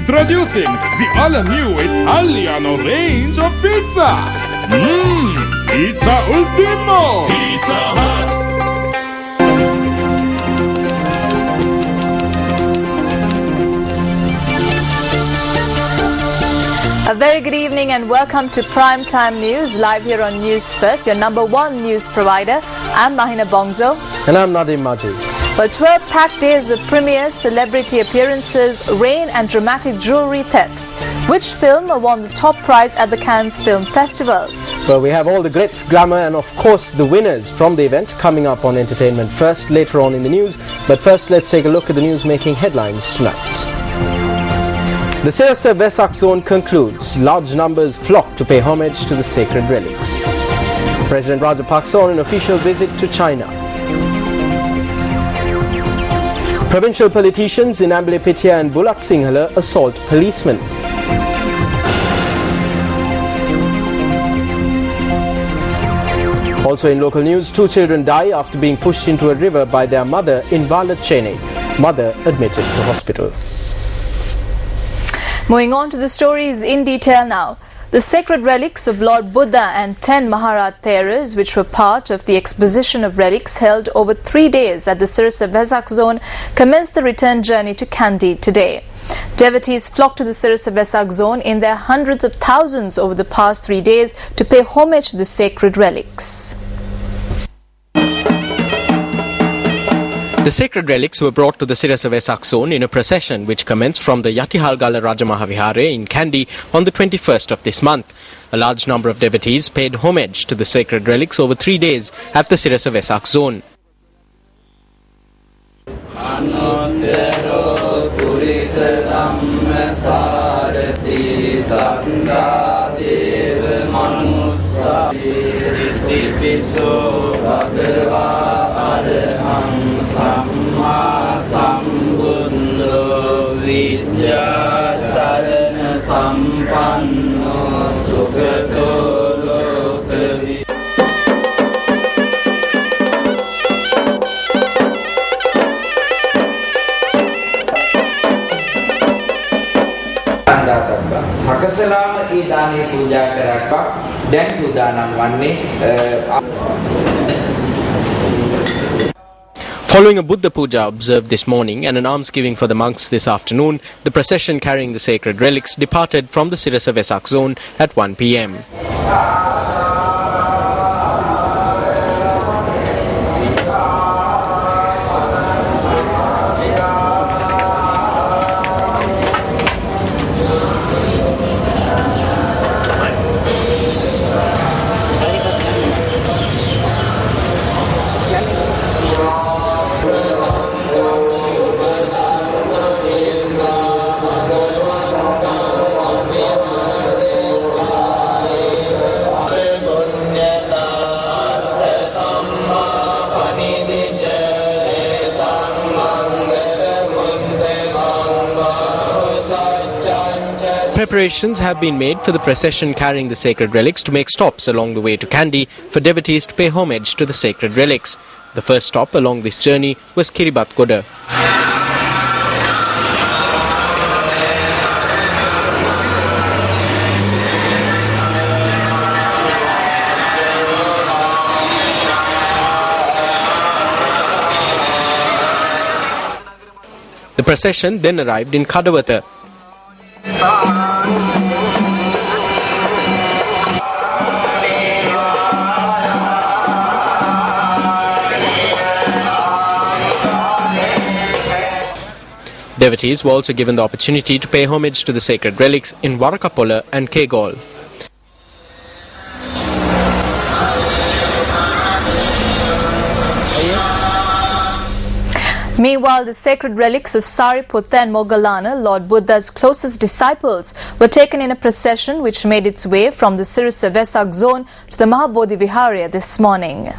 Introducing the all-new Italiano range of pizza. Pizza Ultimo. Pizza Hut. A very good evening and welcome to Primetime News, live here on News First, your number one news provider. I'm Mahina Bongzo. And I'm Nadim Majid. Well, 12 packed days of premieres, celebrity appearances, rain and dramatic jewellery thefts. Which film won the top prize at the Cannes Film Festival? Well, we have all the glitz, glamour and of course the winners from the event coming up on Entertainment First later on in the news. But first, let's take a look at the news making headlines tonight. The Sirasa Vesak zone concludes. Large numbers flock to pay homage to the sacred relics. President Rajapaksa on an official visit to China. Provincial politicians in Amblepitia and Bulat Singhala assault policemen. Also in local news, 2 children die after being pushed into a river by their mother in Valat, Chennai. Mother admitted to hospital. Moving on to the stories in detail now. The sacred relics of Lord Buddha and 10 Maharat Theras, which were part of the exposition of relics held over 3 days at the Sirasa Vesak zone, commenced the return journey to Kandy today. Devotees flocked to the Sirasa Vesak zone in their hundreds of thousands over the past 3 days to pay homage to the sacred relics. The sacred relics were brought to the Sirasa Vesak zone in a procession which commenced from the Yatihalgala Rajamahavihare in Kandy on the 21st of this month. A large number of devotees paid homage to the sacred relics over 3 days at the Sirasa Vesak zone. Following a Buddha Puja observed this morning and an almsgiving for the monks this afternoon, the procession carrying the sacred relics departed from the Sirasa Vesak zone at 1 p.m. Preparations have been made for the procession carrying the sacred relics to make stops along the way to Kandy for devotees to pay homage to the sacred relics. The first stop along this journey was Kiribatkoda. The procession then arrived in Kadawata. Devotees were also given the opportunity to pay homage to the sacred relics in Warakapola and Kegol. Meanwhile, the sacred relics of Sariputta and Moggallana, Lord Buddha's closest disciples, were taken in a procession which made its way from the Sirasa Vesak zone to the Mahabodhi Viharya this morning.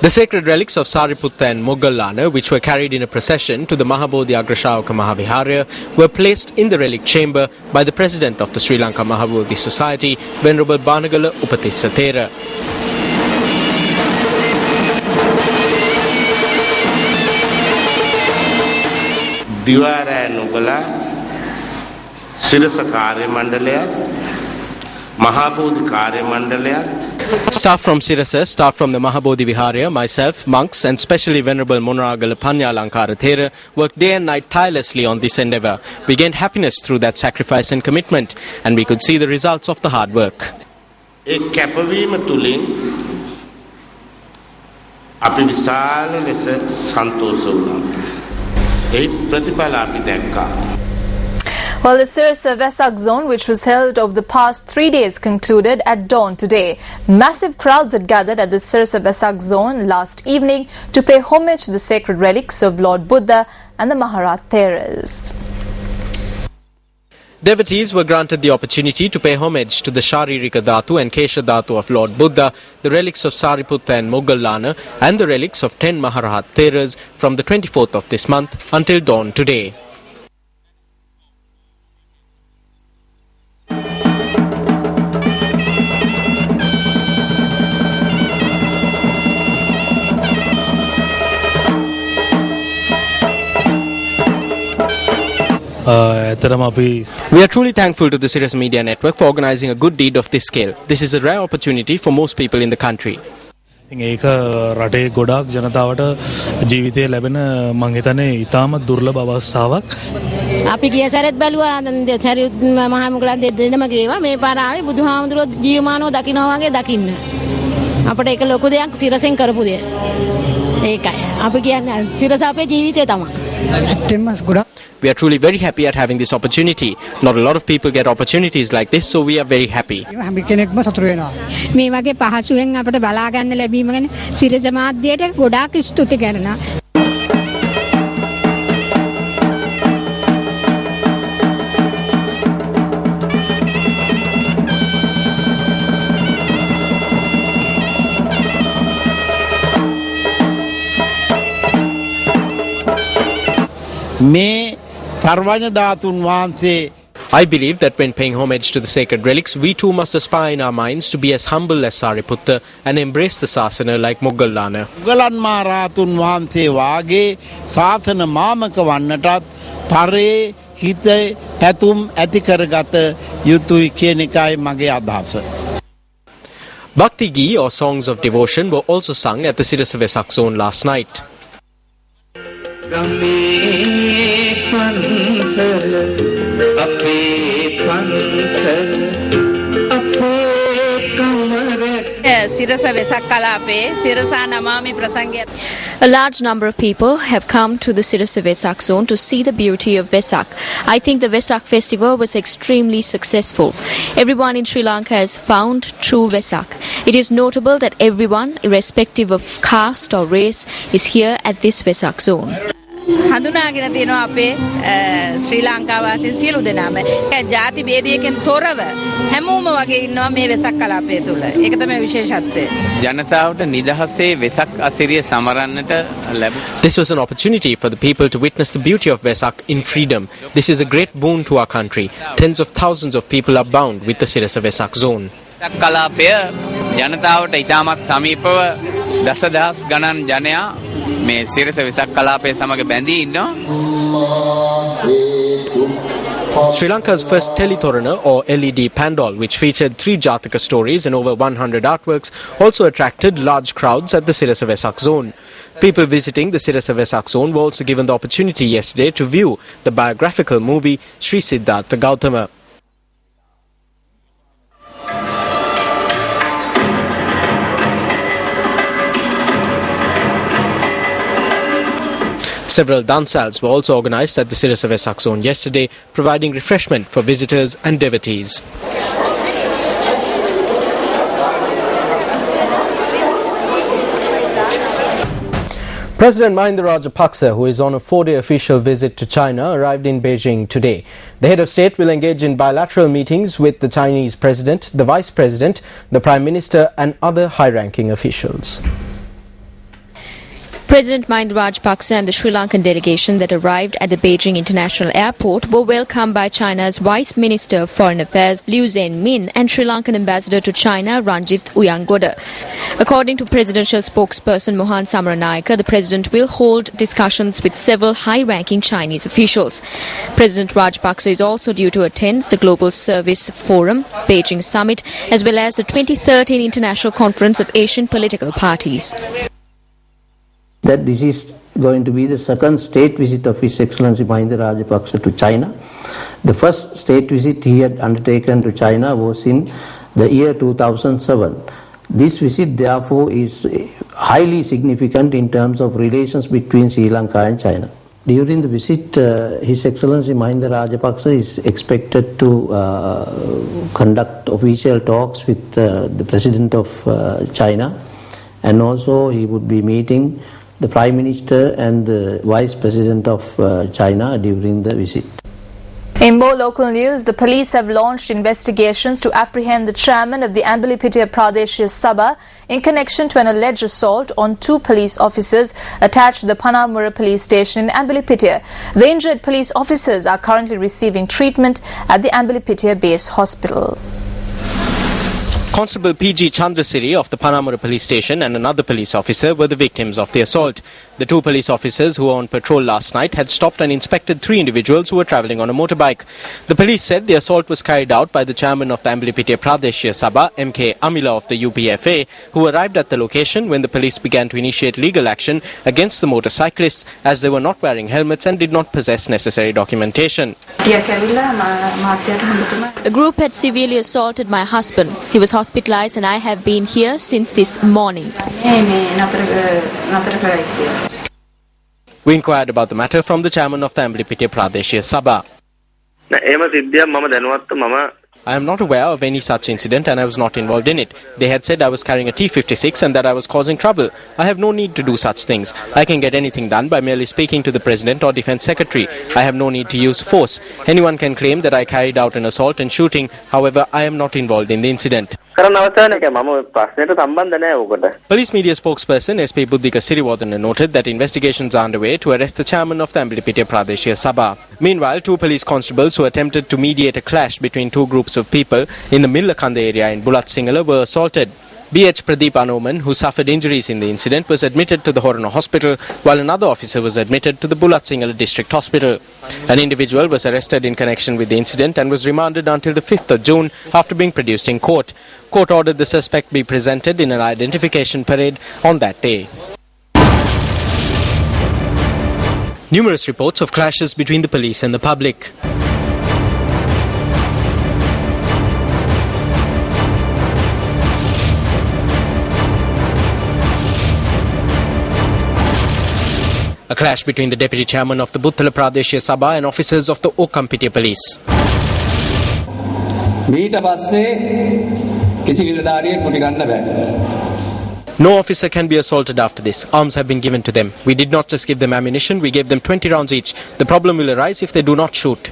The sacred relics of Sariputta and Moggallana, which were carried in a procession to the Mahabodhi Agrashawaka Mahaviharya, were placed in the relic chamber by the President of the Sri Lanka Mahabodhi Society, Venerable Banagala Upatissa Thera. දිවාරය නුගලා සිරස කාර්ය මණ්ඩලයත් මහාබෝධි කාර්ය මණ්ඩලයත් Staff from Sirasa, staff from the Mahabodhi Viharya, myself, monks and specially Venerable Monaragala Panya Lankara Thera worked day and night tirelessly on this endeavour. We gained happiness through that sacrifice and commitment, and we could see the results of the hard work. ඒ කැපවීම තුලින් අපි විශාල ලෙස සන්තෝෂ වුණා. ඒ ප්‍රතිඵල අපි දැක්කා. Well, the Sirasa Vesak zone, which was held over the past 3 days, concluded at dawn today. Massive crowds had gathered at the Sirasa Vesak zone last evening to pay homage to the sacred relics of Lord Buddha and the Maharat Theras. Devotees were granted the opportunity to pay homage to the Sharirika Dhatu and Kesha Dhatu of Lord Buddha, the relics of Sariputta and Moggallana, and the relics of 10 Maharat Theras from the 24th of this month until dawn today. We are truly thankful to the Sirius Media Network for organising a good deed of this scale. This is a rare opportunity for most people in the country. ඒක රටේ ගොඩාක් ජනතාවට ජීවිතේ ලැබෙන මං හිතන්නේ ඉතාමත් දුර්ලභ අවස්ථාවක්. අපි ගිය සැරේත් බැලුවා සරියුත් මහා මොග්ගලන් දෙන්නම ගේවා මේ පාර ආවේ බුදුහාමුදුරුවෝ ජීවමානව දකින්නවා වගේ දකින්න. අපිට ඒක ලොකු දෙයක් සිරසෙන් කරපු දෙයක්. ඒකයි. අපි කියන්නේ සිරස අපේ ජීවිතේ තමයි. We are truly very happy at having this opportunity. Not a lot of people get opportunities like this, so we are very happy. මේ වගේ පහසුවෙන් අපිට බලා ගන්න ලැබීම ගැන සිරස මාධ්‍යයට ගොඩාක් ස්තුති කරනවා. මේ සර්වඥ ධාතුන් වහන්සේ I believe that when paying homage to the sacred relics, we too must aspire in our minds to be as humble as Sariputta and embrace the sasana like Moggallana. Mugalan මහරහතුන් වහන්සේ වාගේ ශාසන මාමක වන්නටත් තරේ හිත පැතුම් ඇති කරගත යුතුයි කියන එකයි මගේ අදහස. Bhakti Gi or songs of devotion were also sung at the Sirasa Vesak zone last night. A large number of people have come to the Sirasa Vesak zone to see the beauty of Vesak. I think the Vesak festival was extremely successful. Everyone in Sri Lanka has found true Vesak. It is notable that everyone, irrespective of caste or race, is here at this Vesak zone. හඳුනාගෙන තියෙනවා අපේ ශ්‍රී ලංකා වාසීන් සියලු දෙනාම. ඒ ಜಾති ભેදයකින් තොරව හැමෝම වගේ ඉන්නවා මේ වෙසක් කලාපය තුල. ඒක තමයි විශේෂත්වය. ජනතාවට නිදහසේ වෙසක් අසිරිය සමරන්නට ලැබුණා. This was an opportunity for the people to witness the beauty of Vesak in freedom. This is a great boon to our country. Tens of thousands of people are bound with the Sirasa Vesak zone. Vesak කලාපය ජනතාවට ඉතාමත් සමීපව දසදහස් ගණන් ජනයා මේ සිරස වෙසක් කලාපය සමග බැඳී ඉන්නවා. Sri Lanka's first Teletorana or LED pandal, which featured 3 Jataka stories and over 100 artworks, also attracted large crowds at the Sirasa Vesak zone. People visiting the Sirasa Vesak zone were also given the opportunity yesterday to view the biographical movie Sri Siddhartha Gautama. Several dansals were also organised at the Sirasa Vesak zone yesterday, providing refreshment for visitors and devotees. President Mahinda Rajapaksa, who is on a 4-day official visit to China, arrived in Beijing today. The head of state will engage in bilateral meetings with the Chinese president, the vice president, the prime minister and other high-ranking officials. President Mahinda Rajapaksa and the Sri Lankan delegation that arrived at the Beijing International Airport were welcomed by China's Vice Minister of Foreign Affairs Liu Zhenmin and Sri Lankan Ambassador to China Ranjit Uyangoda. According to presidential spokesperson Mohan Samaranayake, the president will hold discussions with several high-ranking Chinese officials. President Rajapaksa is also due to attend the Global Service Forum, Beijing Summit, as well as the 2013 International Conference of Asian Political Parties. That this is going to be the second state visit of His Excellency Mahinda Rajapaksa to China. The first state visit he had undertaken to China was in the year 2007. This visit therefore is highly significant in terms of relations between Sri Lanka and China. During the visit, His Excellency Mahinda Rajapaksa is expected to conduct official talks with the President of China, and also he would be meeting the Prime Minister and the Vice President of China during the visit. In more local news, the police have launched investigations to apprehend the chairman of the Ambalipitiya Pradeshya Sabha in connection to an alleged assault on 2 police officers attached to the Panamura police station in Ambalipitiya. The injured police officers are currently receiving treatment at the Ambalipitiya base hospital. Constable P.G. Chandrasiri of the Panamura police station and another police officer were the victims of the assault. The 2 police officers who were on patrol last night had stopped and inspected 3 individuals who were travelling on a motorbike. The police said the assault was carried out by the chairman of the Ambalipitiya Pradeshya Sabha, M.K. Amila of the UPFA, who arrived at the location when the police began to initiate legal action against the motorcyclists as they were not wearing helmets and did not possess necessary documentation. The group had severely assaulted my husband. He was hospitalized and I have been here since this morning. We inquired about the matter from the chairman of the Ambalipitiya Pradeshya Sabha. I am not aware of any such incident and I was not involved in it. They had said I was carrying a T-56 and that I was causing trouble. I have no need to do such things. I can get anything done by merely speaking to the President or Defence Secretary. I have no need to use force. Anyone can claim that I carried out an assault and shooting. However, I am not involved in the incident. Police media spokesperson SP Buddhika Siriwardana noted that investigations are underway to arrest the chairman of the Ambalipitiya Pradeshya Sabha. Meanwhile, 2 police constables who attempted to mediate a clash between 2 groups of people in the Millakanda area in Bulat Singhala were assaulted. BH Pradeep Anoman, who suffered injuries in the incident, was admitted to the Horana Hospital, while another officer was admitted to the Bulat Singhala District Hospital. An individual was arrested in connection with the incident and was remanded until the 5th of June after being produced in court. Court ordered the suspect be presented in an identification parade on that day. Numerous reports of clashes between the police and the public. A clash between the deputy chairman of the Buttala Pradeshya Sabha and officers of the Okampitiya police. No officer can be assaulted after this. Arms have been given to them. We did not just give them ammunition, we gave them 20 rounds each. The problem will arise if they do not shoot.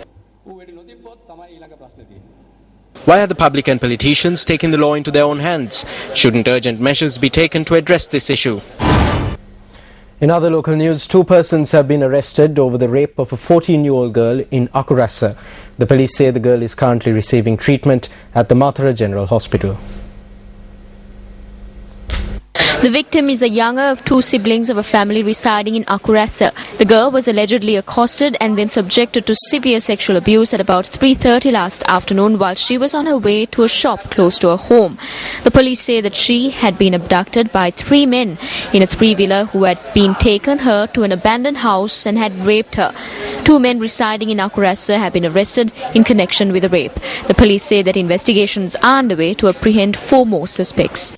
Why are the public and politicians taking the law into their own hands? Shouldn't urgent measures be taken to address this issue? In other local news, 2 persons have been arrested over the rape of a 14-year-old girl in Akurasa. The police say the girl is currently receiving treatment at the Mathura General Hospital. The victim is the younger of 2 siblings of a family residing in Akurasa. The girl was allegedly accosted and then subjected to severe sexual abuse at about 3:30 last afternoon while she was on her way to a shop close to her home. The police say that she had been abducted by 3 men in a 3-wheeler who had been taken her to an abandoned house and had raped her. 2 men residing in Akurasa have been arrested in connection with the rape. The police say that investigations are underway to apprehend 4 more suspects.